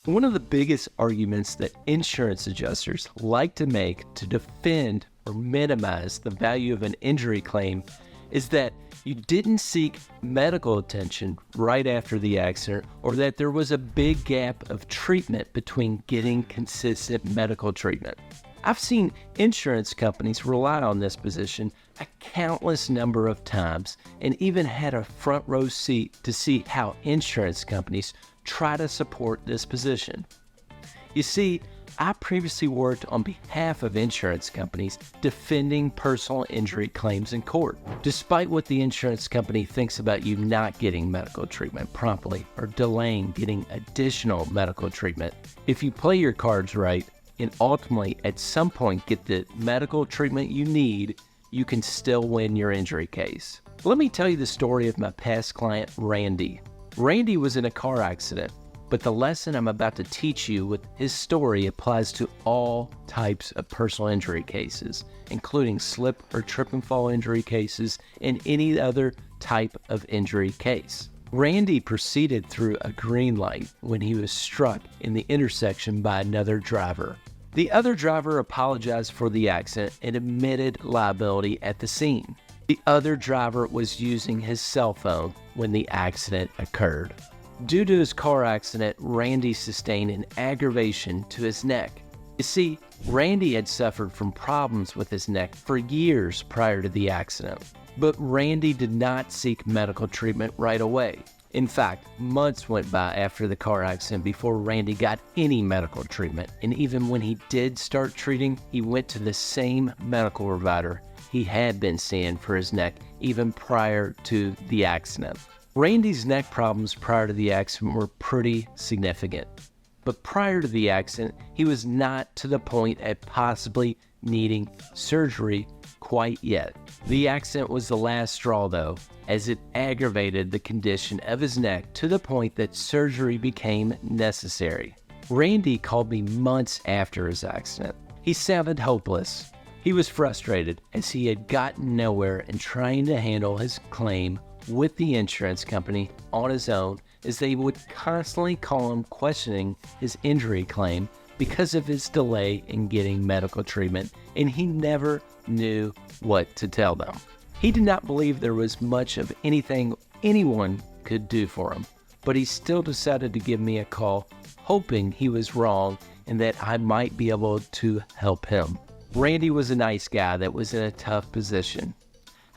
One of the biggest arguments that insurance adjusters like to make to defend or minimize the value of an injury claim is that you didn't seek medical attention right after the accident, or that there was a big gap of treatment between getting consistent medical treatment. I've seen insurance companies rely on this position a countless number of times, and even had a front row seat to see how insurance companies try to support this position. You see, I previously worked on behalf of insurance companies defending personal injury claims in court. Despite what the insurance company thinks about you not getting medical treatment promptly or delaying getting additional medical treatment, if you play your cards right and ultimately at some point get the medical treatment you need, you can still win your injury case. Let me tell you the story of my past client, Randy. Randy was in a car accident, but the lesson I'm about to teach you with his story applies to all types of personal injury cases, including slip or trip and fall injury cases and any other type of injury case. Randy proceeded through a green light when he was struck in the intersection by another driver. The other driver apologized for the accident and admitted liability at the scene. The other driver was using his cell phone when the accident occurred. Due to his car accident, Randy sustained an aggravation to his neck. You see, Randy had suffered from problems with his neck for years prior to the accident, but Randy did not seek medical treatment right away. In fact, months went by after the car accident before Randy got any medical treatment, and even when he did start treating, he went to the same medical provider he had been seeing for his neck even prior to the accident. Randy's neck problems prior to the accident were pretty significant, but prior to the accident, he was not to the point at possibly needing surgery quite yet. The accident was the last straw though, as it aggravated the condition of his neck to the point that surgery became necessary. Randy called me months after his accident. He sounded hopeless. He was frustrated as he had gotten nowhere in trying to handle his claim with the insurance company on his own, as they would constantly call him questioning his injury claim because of his delay in getting medical treatment, and he never knew what to tell them. He did not believe there was much of anything anyone could do for him, but he still decided to give me a call, hoping he was wrong and that I might be able to help him. Randy was a nice guy that was in a tough position.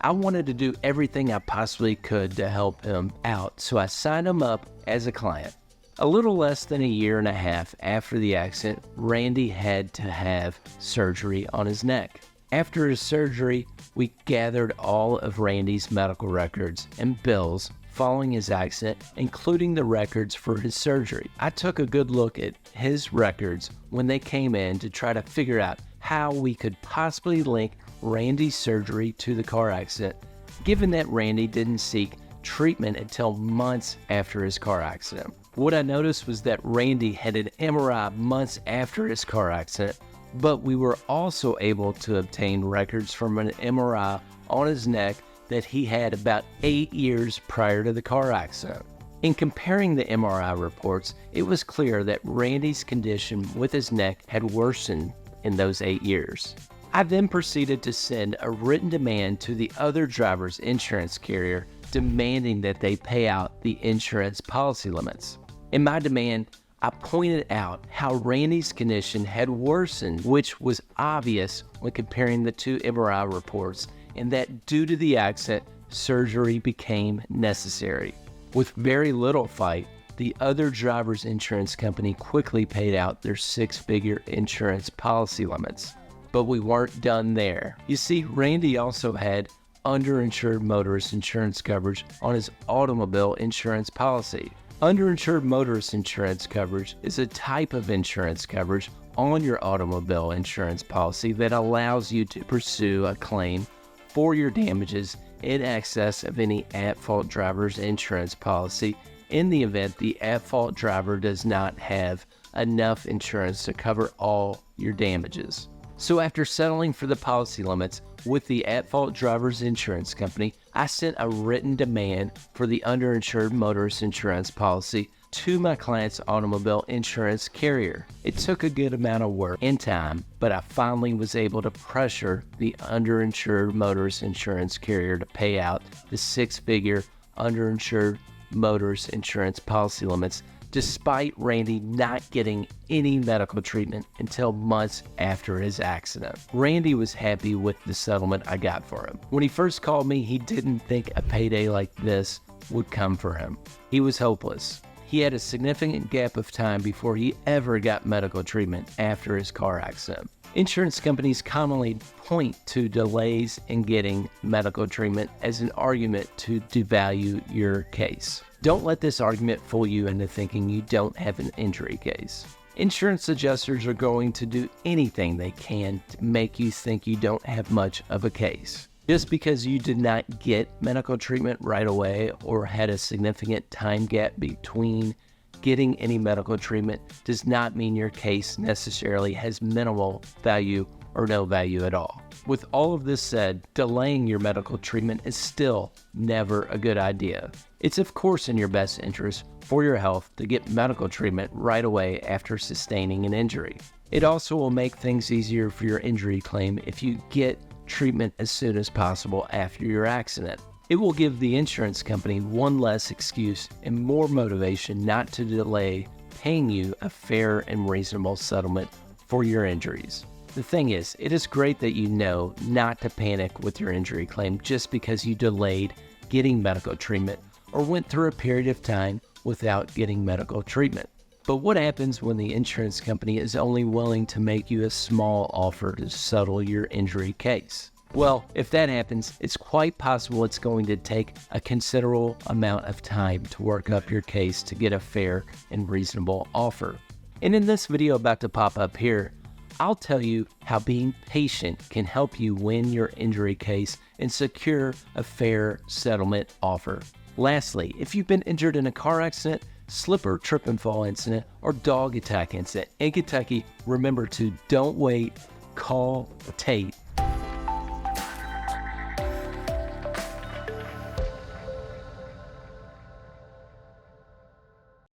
I wanted to do everything I possibly could to help him out, so I signed him up as a client. A little less than a year and a half after the accident, Randy had to have surgery on his neck. After his surgery, we gathered all of Randy's medical records and bills following his accident, including the records for his surgery. I took a good look at his records when they came in to try to figure out how we could possibly link Randy's surgery to the car accident, given that Randy didn't seek treatment until months after his car accident. What I noticed was that Randy had an MRI months after his car accident, but we were also able to obtain records from an MRI on his neck that he had about 8 years prior to the car accident. In comparing the MRI reports, it was clear that Randy's condition with his neck had worsened in those 8 years. I then proceeded to send a written demand to the other driver's insurance carrier demanding that they pay out the insurance policy limits. In my demand, I pointed out how Randy's condition had worsened, which was obvious when comparing the two MRI reports, and that due to the accident, surgery became necessary. With very little fight, the other driver's insurance company quickly paid out their six-figure insurance policy limits. But we weren't done there. You see, Randy also had underinsured motorist insurance coverage on his automobile insurance policy. Underinsured motorist insurance coverage is a type of insurance coverage on your automobile insurance policy that allows you to pursue a claim for your damages in excess of any at-fault driver's insurance policy in the event the at-fault driver does not have enough insurance to cover all your damages. So after settling for the policy limits with the at-fault driver's insurance company, I sent a written demand for the underinsured motorist insurance policy to my client's automobile insurance carrier. It took a good amount of work and time, but I finally was able to pressure the underinsured motorist insurance carrier to pay out the six-figure underinsured motorist insurance policy limits, despite Randy not getting any medical treatment until months after his accident. Randy was happy with the settlement I got for him. When he first called me, he didn't think a payday like this would come for him. He was hopeless. He had a significant gap of time before he ever got medical treatment after his car accident. Insurance companies commonly point to delays in getting medical treatment as an argument to devalue your case. Don't let this argument fool you into thinking you don't have an injury case. Insurance adjusters are going to do anything they can to make you think you don't have much of a case. Just because you did not get medical treatment right away or had a significant time gap between getting any medical treatment does not mean your case necessarily has minimal value or no value at all. With all of this said, delaying your medical treatment is still never a good idea. It's of course in your best interest for your health to get medical treatment right away after sustaining an injury. It also will make things easier for your injury claim if you get treatment as soon as possible after your accident. It will give the insurance company one less excuse and more motivation not to delay paying you a fair and reasonable settlement for your injuries. The thing is, it is great that you know not to panic with your injury claim just because you delayed getting medical treatment or went through a period of time without getting medical treatment. But what happens when the insurance company is only willing to make you a small offer to settle your injury case? Well, if that happens, it's quite possible it's going to take a considerable amount of time to work up your case to get a fair and reasonable offer. And in this video about to pop up here, I'll tell you how being patient can help you win your injury case and secure a fair settlement offer. Lastly, if you've been injured in a car accident, slipper, trip and fall incident, or dog attack incident in Kentucky, remember to don't wait, call Tate